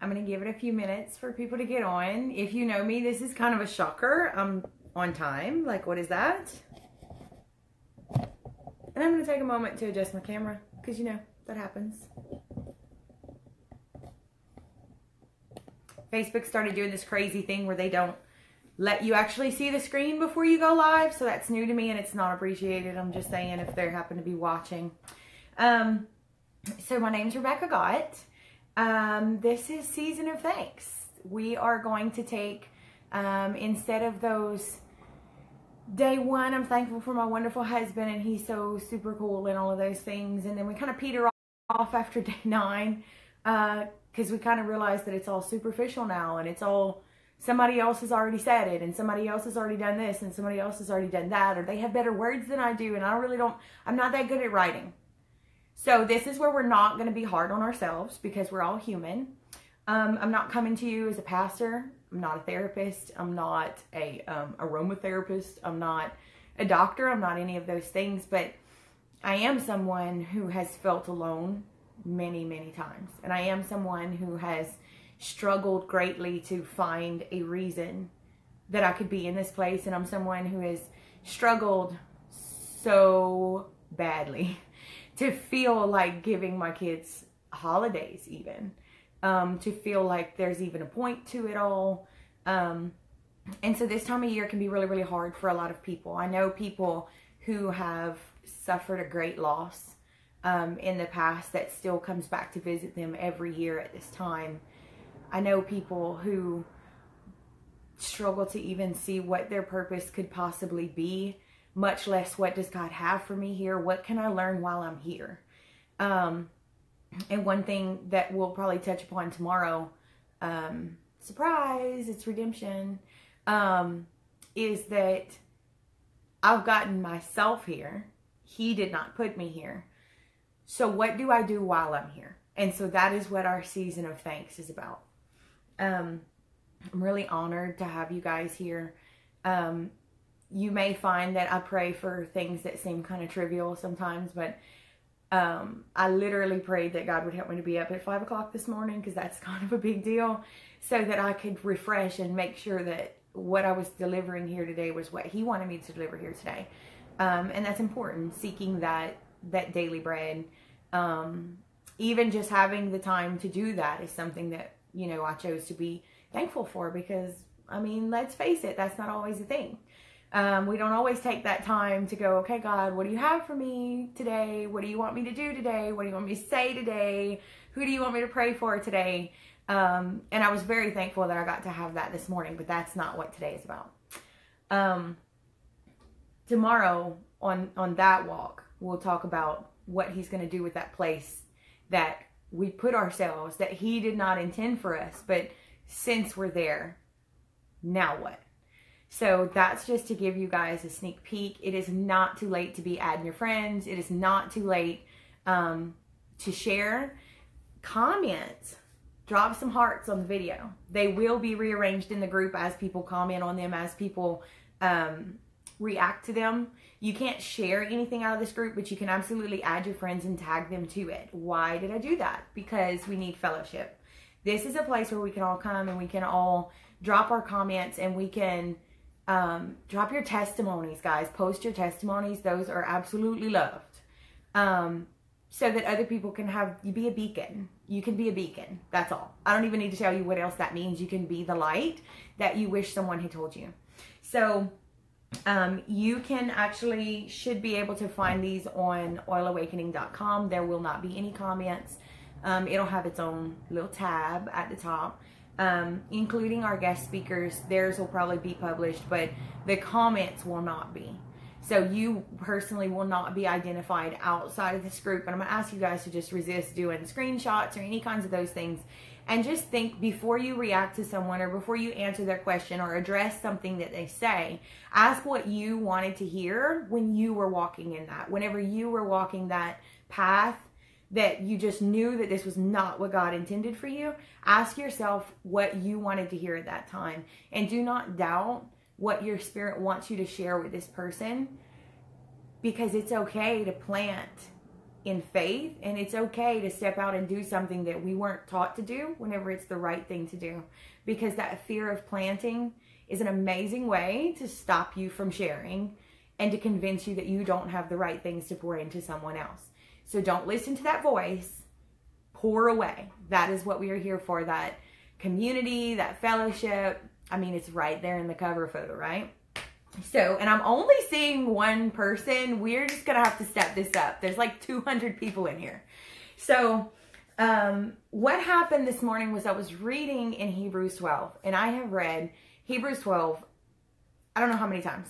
I'm going to give it a few minutes for people to get on. If you know me, this is kind of a shocker. I'm on time. Like, what is that? And I'm going to take a moment to adjust my camera because, you know, that happens. Facebook started doing this crazy thing where they don't let you actually see the screen before you go live. So that's new to me and it's not appreciated. I'm just saying if they happen to be watching. So my name's Rebecca Gotte. This is Season of Thanks. We are going to take, instead of those day one, I'm thankful for my wonderful husband and he's so super cool and all of those things. And then we kind of peter off after day 9 because we kind of realize that it's all superficial now and it's all somebody else has already said it and somebody else has already done this and somebody else has already done that, or they have better words than I do and I'm not that good at writing. So this is where we're not going to be hard on ourselves because we're all human. I'm not coming to you as a pastor. I'm not a therapist. I'm not a aromatherapist. I'm not a doctor. I'm not any of those things. But I am someone who has felt alone many, many times. And I am someone who has struggled greatly to find a reason that I could be in this place. And I'm someone who has struggled so badly to feel like giving my kids holidays even. To feel like there's even a point to it all. And so this time of year can be really, really hard for a lot of people. I know people who have suffered a great loss in the past that still comes back to visit them every year at this time. I know people who struggle to even see what their purpose could possibly be, much less what does God have for me here? What can I learn while I'm here? And one thing that we'll probably touch upon tomorrow, surprise, it's redemption, is that I've gotten myself here. He did not put me here. So what do I do while I'm here? And so that is what our Season of Thanks is about. I'm really honored to have you guys here. You may find that I pray for things that seem kind of trivial sometimes, but I literally prayed that God would help me to be up at 5 o'clock this morning because that's kind of a big deal, so that I could refresh and make sure that what I was delivering here today was what He wanted me to deliver here today. And that's important, seeking that daily bread. Even just having the time to do that is something that, you know, I chose to be thankful for because, I mean, let's face it, that's not always a thing. We don't always take that time to go, okay, God, what do you have for me today? What do you want me to do today? What do you want me to say today? Who do you want me to pray for today? And I was very thankful that I got to have that this morning, but that's not what today is about. Tomorrow on that walk, we'll talk about what He's going to do with that place that we put ourselves, that He did not intend for us, but since we're there, now what? So that's just to give you guys a sneak peek. It is not too late to be adding your friends. It is not too late to share. Comment. Drop some hearts on the video. They will be rearranged in the group as people comment on them, as people react to them. You can't share anything out of this group, but you can absolutely add your friends and tag them to it. Why did I do that? Because we need fellowship. This is a place where we can all come and we can all drop our comments and we can drop your testimonies, guys. Post your testimonies. Those are absolutely loved. So that other people can you be a beacon. You can be a beacon. That's all. I don't even need to tell you what else that means. You can be the light that you wish someone had told you. So you can should be able to find these on oilawakening.com. There will not be any comments. It'll have its own little tab at the top. Including our guest speakers. Theirs will probably be published, but the comments will not be. So you personally will not be identified outside of this group. And I'm going to ask you guys to just resist doing screenshots or any kinds of those things. And just think before you react to someone or before you answer their question or address something that they say, ask what you wanted to hear when you were walking in that. Whenever you were walking that path that you just knew that this was not what God intended for you, ask yourself what you wanted to hear at that time. And do not doubt what your spirit wants you to share with this person, because it's okay to plant in faith, and it's okay to step out and do something that we weren't taught to do whenever it's the right thing to do, because that fear of planting is an amazing way to stop you from sharing and to convince you that you don't have the right things to pour into someone else. So don't listen to that voice. Pour away. That is what we are here for. That community, that fellowship. I mean, it's right there in the cover photo, right? So, and I'm only seeing one person. We're just going to have to step this up. There's like 200 people in here. So, what happened this morning was I was reading in Hebrews 12. And I have read Hebrews 12, I don't know how many times.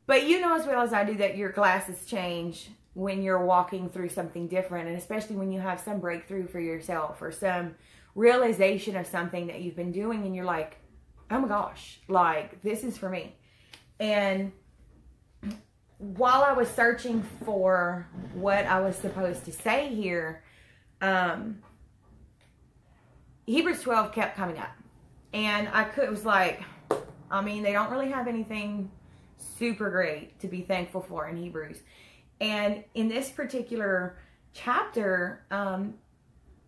But you know as well as I do that your glasses change when you're walking through something different. And especially when you have some breakthrough for yourself or some realization of something that you've been doing. And you're like, oh my gosh, like this is for me. And while I was searching for what I was supposed to say here, Hebrews 12 kept coming up. And it was like, I mean, they don't really have anything super great to be thankful for in Hebrews. And in this particular chapter,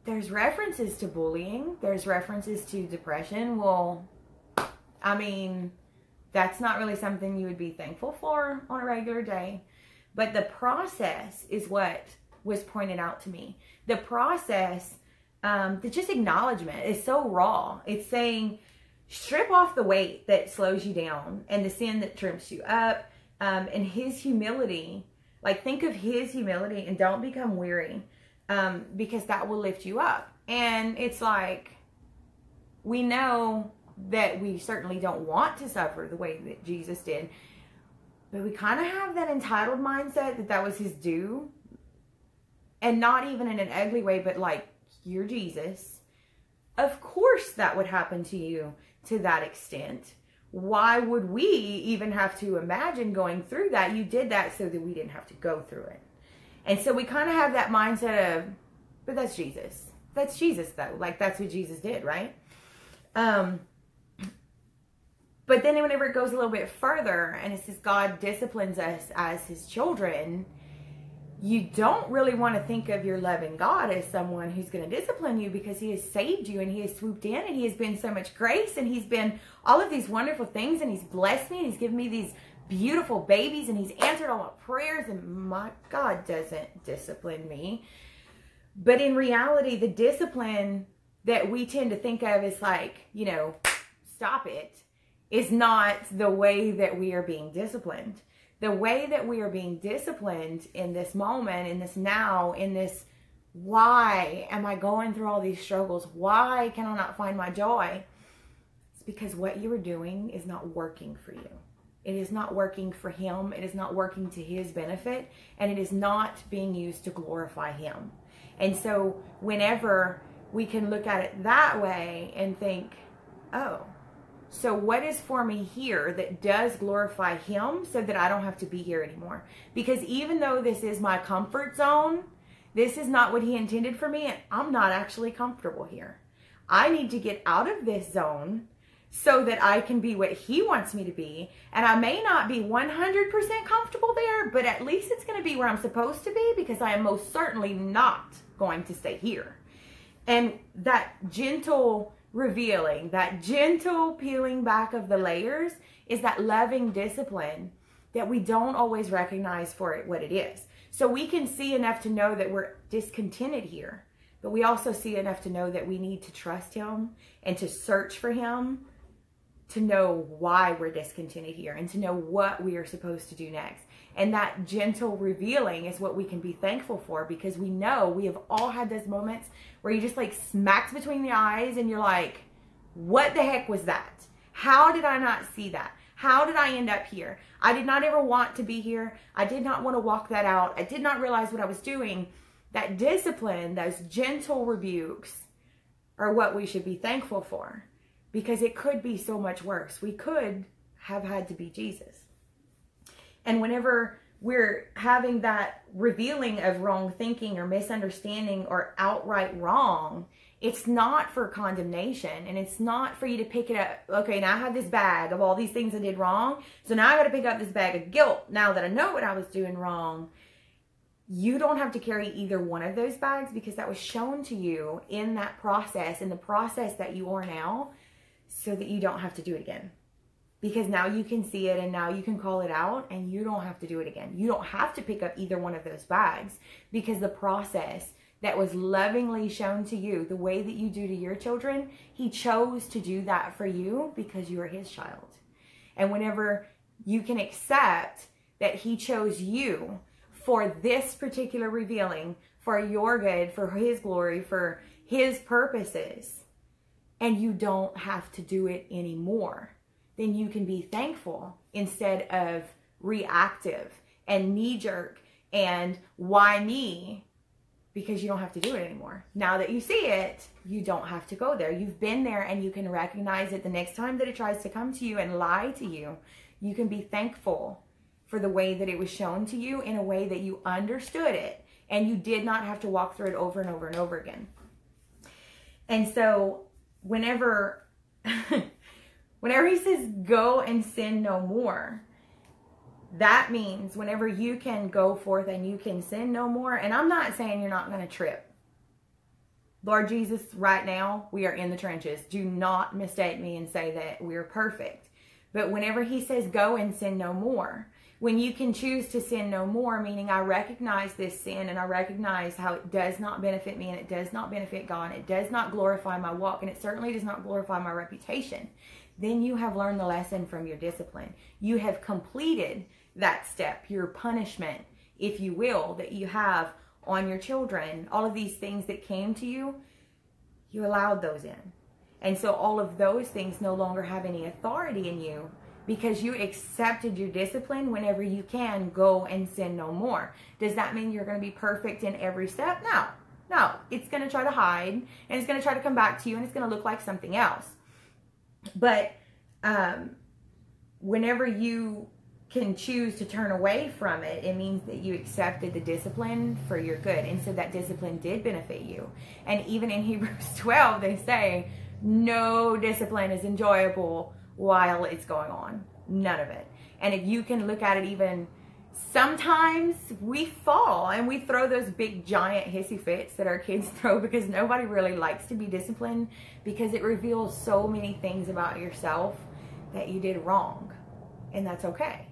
there's references to bullying. There's references to depression. Well, I mean, that's not really something you would be thankful for on a regular day. But the process is what was pointed out to me. The process, the just acknowledgement is so raw. It's saying, strip off the weight that slows you down and the sin that trips you up, and his humility. Like, think of his humility and don't become weary, because that will lift you up. And it's like, we know that we certainly don't want to suffer the way that Jesus did, but we kind of have that entitled mindset that that was his due, and not even in an ugly way, but like, you're Jesus. Of course that would happen to you to that extent. Why would we even have to imagine going through that? You did that so that we didn't have to go through it. And so we kind of have that mindset of, but that's Jesus. That's Jesus though. Like, that's what Jesus did, right? But then whenever it goes a little bit further and it says God disciplines us as his children, you don't really want to think of your loving God as someone who's going to discipline you, because he has saved you and he has swooped in and he has been so much grace and he's been all of these wonderful things and he's blessed me and he's given me these beautiful babies and he's answered all my prayers, and my God doesn't discipline me. But in reality, the discipline that we tend to think of is like, you know, stop it, is not the way that we are being disciplined. The way that we are being disciplined in this moment, in this now, in this, why am I going through all these struggles? Why can I not find my joy? It's because what you are doing is not working for you. It is not working for him. It is not working to his benefit. And it is not being used to glorify him. And so whenever we can look at it that way and think, oh, so what is for me here that does glorify him so that I don't have to be here anymore? Because even though this is my comfort zone, this is not what he intended for me, and I'm not actually comfortable here. I need to get out of this zone so that I can be what he wants me to be. And I may not be 100% comfortable there, but at least it's going to be where I'm supposed to be, because I am most certainly not going to stay here. And that gentle revealing, that gentle peeling back of the layers is that loving discipline that we don't always recognize for it, what it is. So we can see enough to know that we're discontented here, but we also see enough to know that we need to trust him and to search for him to know why we're discontented here and to know what we are supposed to do next. And that gentle revealing is what we can be thankful for, because we know we have all had those moments where you just like smacked between the eyes and you're like, what the heck was that? How did I not see that? How did I end up here? I did not ever want to be here. I did not want to walk that out. I did not realize what I was doing. That discipline, those gentle rebukes are what we should be thankful for, because it could be so much worse. We could have had to be Jesus. And whenever we're having that revealing of wrong thinking or misunderstanding or outright wrong, it's not for condemnation, and it's not for you to pick it up. Okay, now I have this bag of all these things I did wrong, so now I got to pick up this bag of guilt now that I know what I was doing wrong. You don't have to carry either one of those bags because that was shown to you in that process, in the process that you are now, so that you don't have to do it again. Because now you can see it and now you can call it out and you don't have to do it again. You don't have to pick up either one of those bags because the process that was lovingly shown to you, the way that you do to your children, he chose to do that for you because you are his child. And whenever you can accept that he chose you for this particular revealing, for your good, for his glory, for his purposes, and you don't have to do it anymore, then you can be thankful instead of reactive and knee-jerk and why me, because you don't have to do it anymore. Now that you see it, you don't have to go there. You've been there and you can recognize it. The next time that it tries to come to you and lie to you, you can be thankful for the way that it was shown to you in a way that you understood it and you did not have to walk through it over and over and over again. And so whenever he says, go and sin no more, that means whenever you can go forth and you can sin no more, and I'm not saying you're not going to trip. Lord Jesus, right now, we are in the trenches. Do not mistake me and say that we're perfect. But whenever he says, go and sin no more, when you can choose to sin no more, meaning I recognize this sin and I recognize how it does not benefit me and it does not benefit God, it does not glorify my walk, and it certainly does not glorify my reputation, then you have learned the lesson from your discipline. You have completed that step, your punishment, if you will, that you have on your children. All of these things that came to you, you allowed those in. And so all of those things no longer have any authority in you because you accepted your discipline. Whenever you can, go and sin no more. Does that mean you're going to be perfect in every step? No. No. It's going to try to hide and it's going to try to come back to you and it's going to look like something else. But whenever you can choose to turn away from it, it means that you accepted the discipline for your good. And so that discipline did benefit you. And even in Hebrews 12, they say, no discipline is enjoyable while it's going on. None of it. And if you can look at it, even sometimes we fall and we throw those big giant hissy fits that our kids throw because nobody really likes to be disciplined because it reveals so many things about yourself that you did wrong. And that's okay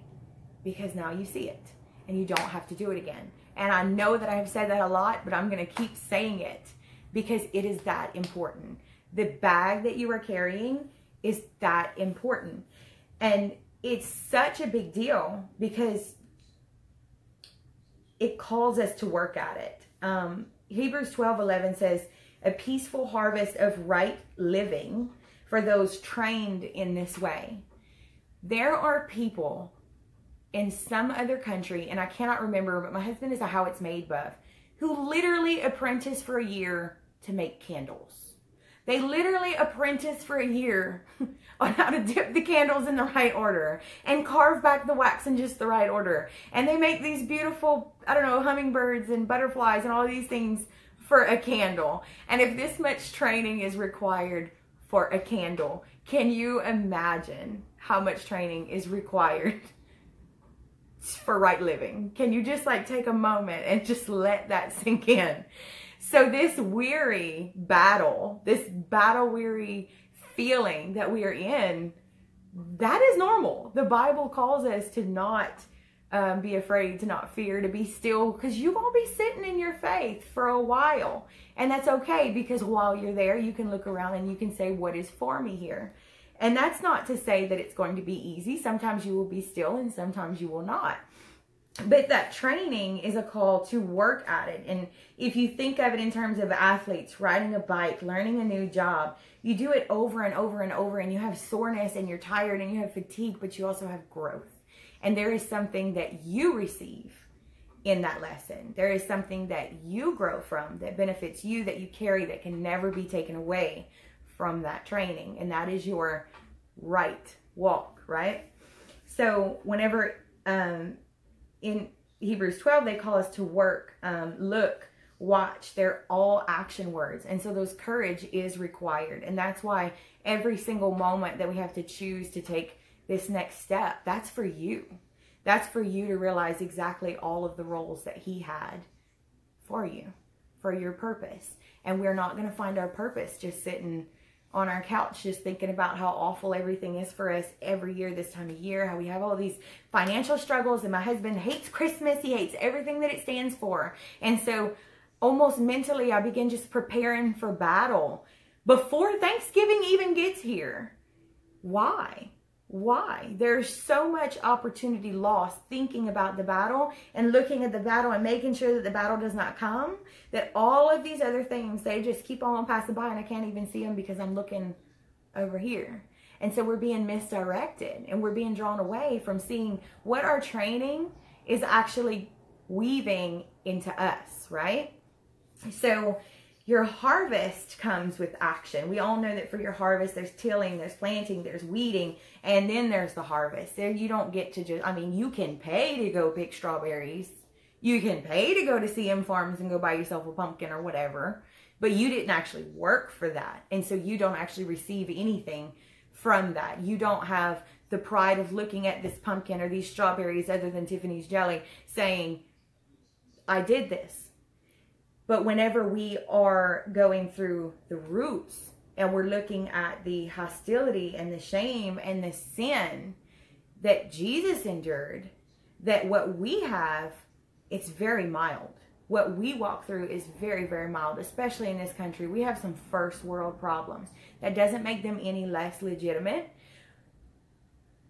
because now you see it and you don't have to do it again. And I know that I have said that a lot, but I'm going to keep saying it because it is that important. The bag that you are carrying is that important. And it's such a big deal because it calls us to work at it. Hebrews 12:11 says, a peaceful harvest of right living for those trained in this way. There are people in some other country, and I cannot remember, but my husband is a how it's made buff, who literally apprentice for a year to make candles. They literally apprentice for a year on how to dip the candles in the right order and carve back the wax in just the right order. And they make these beautiful, I don't know, hummingbirds and butterflies and all these things for a candle. And if this much training is required for a candle, can you imagine how much training is required for right living? Can you just like take a moment and just let that sink in? So this weary battle, this battle-weary feeling that we are in, that is normal. The Bible calls us to not be afraid, to not fear, to be still, because you're going to be sitting in your faith for a while. And that's okay, because while you're there, you can look around and you can say, what is for me here? And that's not to say that it's going to be easy. Sometimes you will be still and sometimes you will not. But that training is a call to work at it. And if you think of it in terms of athletes, riding a bike, learning a new job, you do it over and over and over and you have soreness and you're tired and you have fatigue, but you also have growth. And there is something that you receive in that lesson. There is something that you grow from that benefits you, that you carry, that can never be taken away from that training. And that is your right walk, right? So whenever in Hebrews 12, they call us to work, look, watch. They're all action words. And so those courage is required. And that's why every single moment that we have to choose to take this next step, that's for you. That's for you to realize exactly all of the roles that he had for you, for your purpose. And we're not going to find our purpose just sitting on our couch, just thinking about how awful everything is for us every year this time of year, how we have all these financial struggles, and my husband hates Christmas. He hates everything that it stands for. And so almost mentally, I begin just preparing for battle before Thanksgiving even gets here. Why? Why? There's so much opportunity lost thinking about the battle and looking at the battle and making sure that the battle does not come, that all of these other things, they just keep on passing by and I can't even see them because I'm looking over here. And so we're being misdirected and we're being drawn away from seeing what our training is actually weaving into us, right? So your harvest comes with action. We all know that for your harvest, there's tilling, there's planting, there's weeding, and then there's the harvest. There you don't get to just, I mean, you can pay to go pick strawberries. You can pay to go to CM Farms and go buy yourself a pumpkin or whatever, but you didn't actually work for that. And so you don't actually receive anything from that. You don't have the pride of looking at this pumpkin or these strawberries other than Tiffany's jelly saying, I did this. But whenever we are going through the roots and we're looking at the hostility and the shame and the sin that Jesus endured, that what we have, it's very mild. What we walk through is very, very mild, especially in this country. We have some first world problems. That doesn't make them any less legitimate.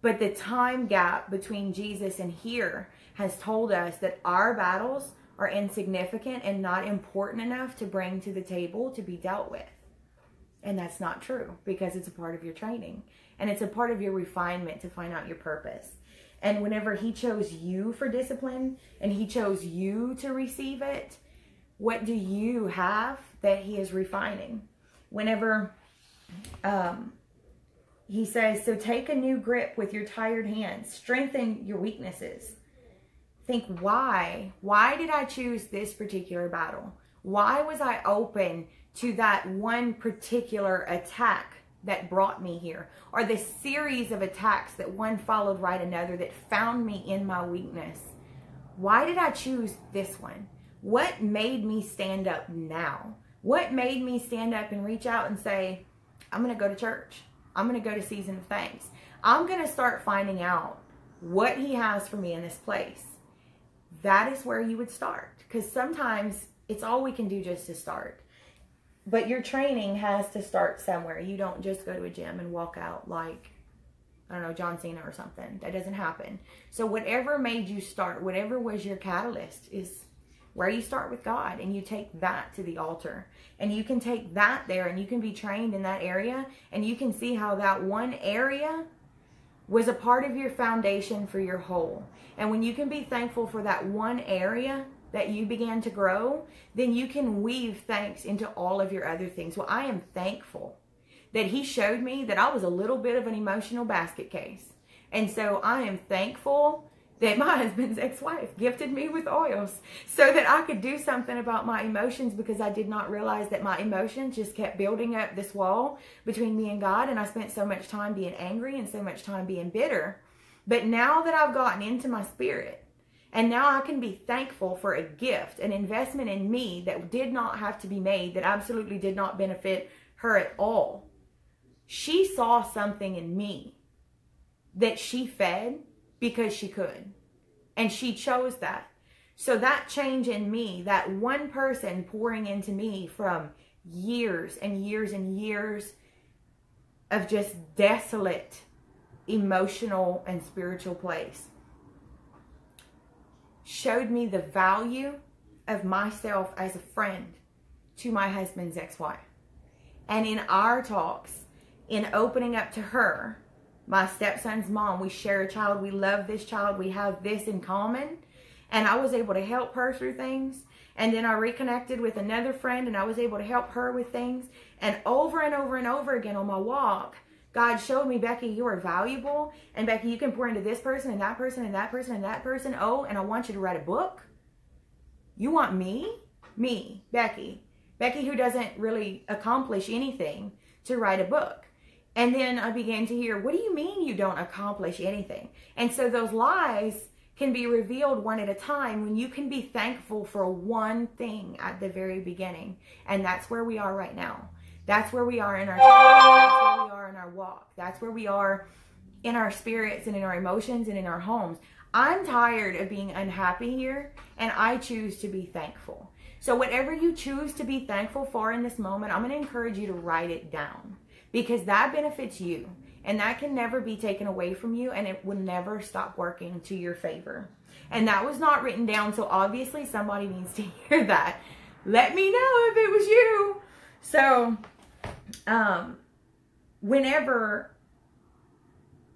But the time gap between Jesus and here has told us that our battles are insignificant and not important enough to bring to the table to be dealt with. And that's not true, because it's a part of your training and it's a part of your refinement to find out your purpose. And whenever he chose you for discipline and he chose you to receive it, what do you have that he is refining? Whenever he says, so take a new grip with your tired hands, strengthen your weaknesses. Think, why? Why did I choose this particular battle? Why was I open to that one particular attack that brought me here? Or the series of attacks that one followed right another that found me in my weakness? Why did I choose this one? What made me stand up now? What made me stand up and reach out and say, I'm going to go to church. I'm going to go to Season of Thanks. I'm going to start finding out what he has for me in this place. That is where you would start, because sometimes it's all we can do just to start. But your training has to start somewhere. You don't just go to a gym and walk out like, I don't know, John Cena or something. That doesn't happen. So whatever made you start, whatever was your catalyst, is where you start with God, and you take that to the altar. And you can take that there and you can be trained in that area, and you can see how that one area was a part of your foundation for your whole. And when you can be thankful for that one area that you began to grow, then you can weave thanks into all of your other things. Well, I am thankful that he showed me that I was a little bit of an emotional basket case. And so I am thankful that my husband's ex-wife gifted me with oils so that I could do something about my emotions, because I did not realize that my emotions just kept building up this wall between me and God. And I spent so much time being angry and so much time being bitter. But now that I've gotten into my spirit, and now I can be thankful for a gift, an investment in me that did not have to be made, that absolutely did not benefit her at all. She saw something in me that she fed because she could. And she chose that. So that change in me, that one person pouring into me from years and years and years of just desolate emotional and spiritual place, showed me the value of myself as a friend to my husband's ex-wife. And in our talks, in opening up to her, my stepson's mom, we share a child, we love this child, we have this in common. And I was able to help her through things. And then I reconnected with another friend and I was able to help her with things. And over and over and over again on my walk, God showed me, Becky, you are valuable. And Becky, you can pour into this person and that person and that person and that person. Oh, and I want you to write a book. You want me? Me, Becky. Becky, who doesn't really accomplish anything, to write a book. And then I began to hear, what do you mean you don't accomplish anything? And so those lies can be revealed one at a time when you can be thankful for one thing at the very beginning. And that's where we are right now. That's where we are in our that's where we are in our walk. That's where we are in our spirits and in our emotions and in our homes. I'm tired of being unhappy here, and I choose to be thankful. So whatever you choose to be thankful for in this moment, I'm going to encourage you to write it down, because that benefits you, and that can never be taken away from you, and it will never stop working to your favor. And that was not written down, so obviously somebody needs to hear that. Let me know if it was you. So, whenever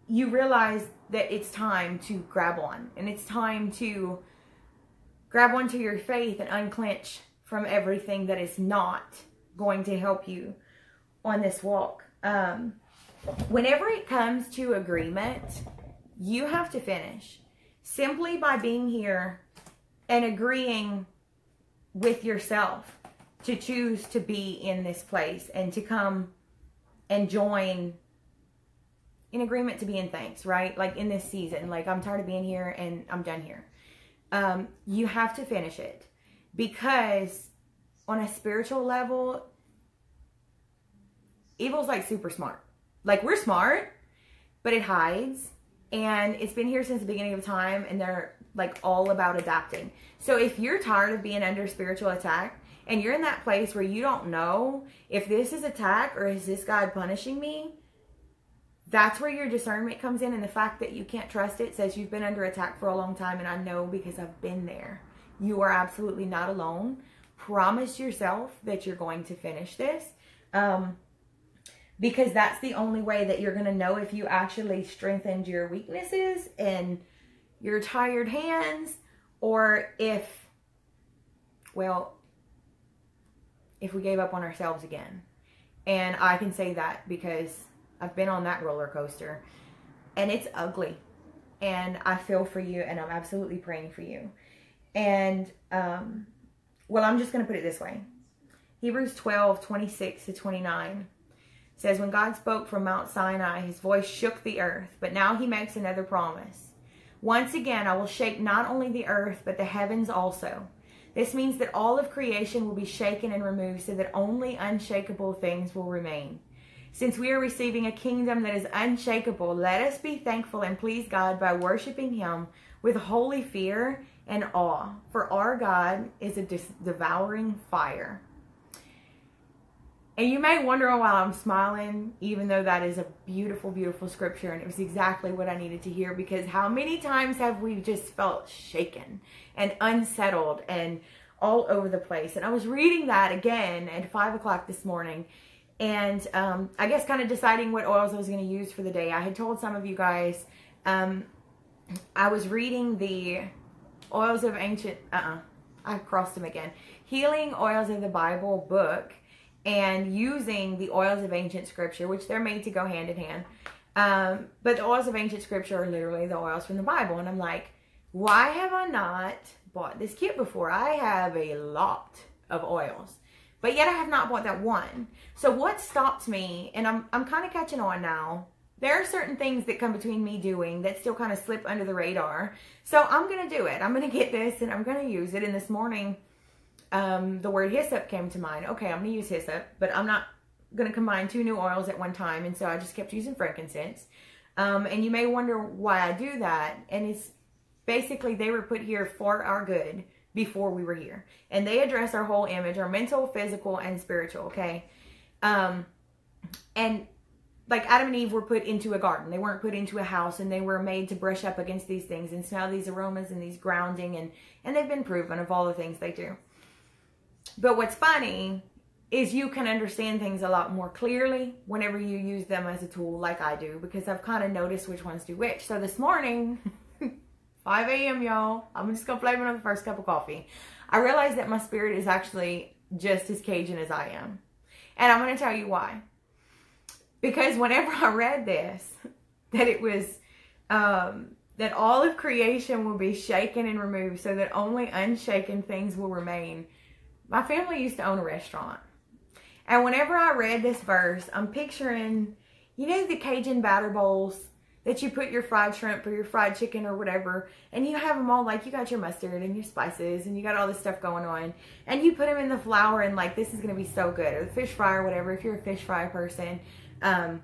you realize that it's time to grab on, and it's time to grab onto your faith and unclench from everything that is not going to help you on this walk. Whenever it comes to agreement, you have to finish. Simply by being here and agreeing with yourself to choose to be in this place and to come and join in agreement to be in thanks, right? Like in this season, like I'm tired of being here and I'm done here. You have to finish it, because on a spiritual level, evil's like super smart. Like, we're smart, but it hides, and it's been here since the beginning of time, and they're like all about adapting. So if you're tired of being under spiritual attack and you're in that place where you don't know if this is attack or is this God punishing me, that's where your discernment comes in. And the fact that you can't trust it says you've been under attack for a long time. And I know, because I've been there. You are absolutely not alone. Promise yourself that you're going to finish this. Because that's the only way that you're going to know if you actually strengthened your weaknesses and your tired hands, or if we gave up on ourselves again. And I can say that because I've been on that roller coaster, and it's ugly, and I feel for you, and I'm absolutely praying for you. And, I'm just going to put it this way. Hebrews 12:26-29 says, when God spoke from Mount Sinai, his voice shook the earth, but now he makes another promise. Once again, I will shake not only the earth, but the heavens also. This means that all of creation will be shaken and removed, so that only unshakable things will remain. Since we are receiving a kingdom that is unshakable, let us be thankful and please God by worshiping him with holy fear and awe. For our God is a devouring fire. And you may wonder why I'm smiling, even though that is a beautiful, beautiful scripture. And it was exactly what I needed to hear, because how many times have we just felt shaken and unsettled and all over the place? And I was reading that again at 5 o'clock this morning. And I guess kind of deciding what oils I was going to use for the day. I had told some of you guys, I was reading the Oils of Ancient, I crossed them again. Healing Oils of the Bible book, and using the Oils of Ancient Scripture, which they're made to go hand in hand. But the Oils of Ancient Scripture are literally the oils from the Bible. And I'm like, why have I not bought this kit before? I have a lot of oils, but yet I have not bought that one. So what stopped me, and I'm kind of catching on now, there are certain things that come between me doing that still kind of slip under the radar. So I'm going to do it. I'm going to get this and I'm going to use it. And this morning, the word hyssop came to mind. Okay, I'm going to use hyssop, but I'm not going to combine two new oils at one time. And so I just kept using frankincense. And you may wonder why I do that. And it's basically, they were put here for our good before we were here. And they address our whole image, our mental, physical, and spiritual, okay? And like Adam and Eve were put into a garden. They weren't put into a house, and they were made to brush up against these things and smell these aromas and these grounding, and they've been proven of all the things they do. But what's funny is you can understand things a lot more clearly whenever you use them as a tool like I do, because I've kind of noticed which ones do which. So this morning, 5 a.m., y'all, I'm just going to flame another first cup of coffee. I realized that my spirit is actually just as Cajun as I am. And I'm going to tell you why. Because whenever I read this, that it was, that all of creation will be shaken and removed so that only unshaken things will remain. My family used to own a restaurant. And whenever I read this verse, I'm picturing, you know, the Cajun batter bowls that you put your fried shrimp or your fried chicken or whatever, and you have them all, like, you got your mustard and your spices and you got all this stuff going on, and you put them in the flour, and like, this is going to be so good, or the fish fry or whatever, if you're a fish fry person, and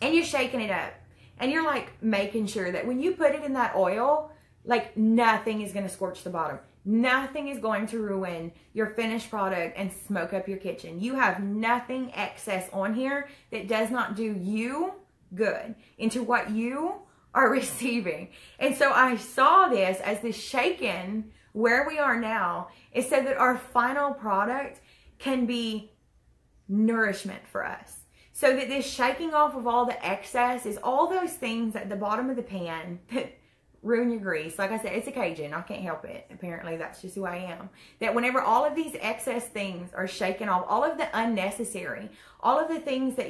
you're shaking it up, and you're like making sure that when you put it in that oil, like, nothing is going to scorch the bottom. Nothing is going to ruin your finished product and smoke up your kitchen. You have nothing excess on here that does not do you good into what you are receiving. And so I saw this as this shaken where we are now is so that our final product can be nourishment for us. So that this shaking off of all the excess is all those things at the bottom of the pan that ruin your grease. Like I said, it's a Cajun. I can't help it. Apparently, that's just who I am. That whenever all of these excess things are shaken off, all of the unnecessary, all of the things that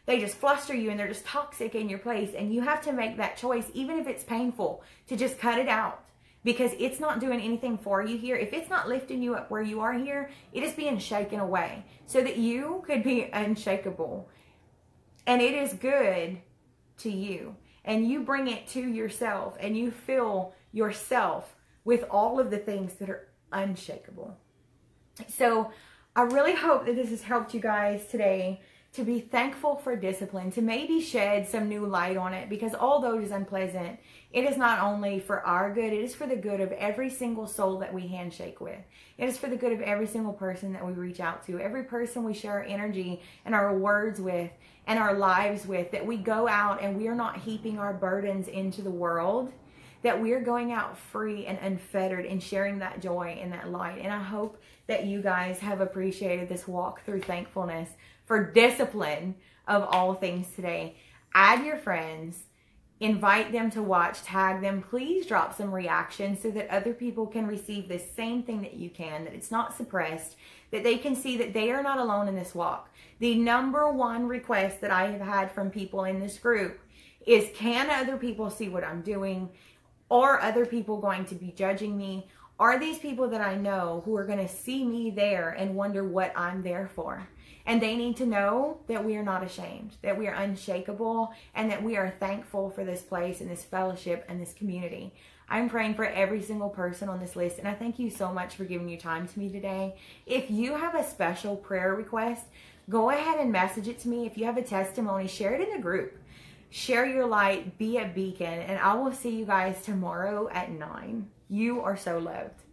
they just fluster you and they're just toxic in your place, and you have to make that choice, even if it's painful, to just cut it out. Because it's not doing anything for you here. If it's not lifting you up where you are here, it is being shaken away so that you could be unshakable. And it is good to you. And you bring it to yourself and you fill yourself with all of the things that are unshakable. So I really hope that this has helped you guys today to be thankful for discipline, to maybe shed some new light on it, because although it is unpleasant, it is not only for our good, it is for the good of every single soul that we handshake with. It is for the good of every single person that we reach out to, every person we share our energy and our words with and our lives with, that we go out and we are not heaping our burdens into the world, that we're going out free and unfettered and sharing that joy and that light. And I hope that you guys have appreciated this walk through thankfulness for discipline of all things today. Add your friends, invite them to watch, tag them. Please drop some reactions so that other people can receive the same thing that you can, that it's not suppressed, that they can see that they are not alone in this walk. The number one request that I have had from people in this group is, can other people see what I'm doing? Are other people going to be judging me? Are these people that I know who are going to see me there and wonder what I'm there for? And they need to know that we are not ashamed, that we are unshakable, and that we are thankful for this place and this fellowship and this community. I'm praying for every single person on this list, and I thank you so much for giving your time to me today. If you have a special prayer request, go ahead and message it to me. If you have a testimony, share it in the group. Share your light, be a beacon, and I will see you guys tomorrow at 9. You are so loved.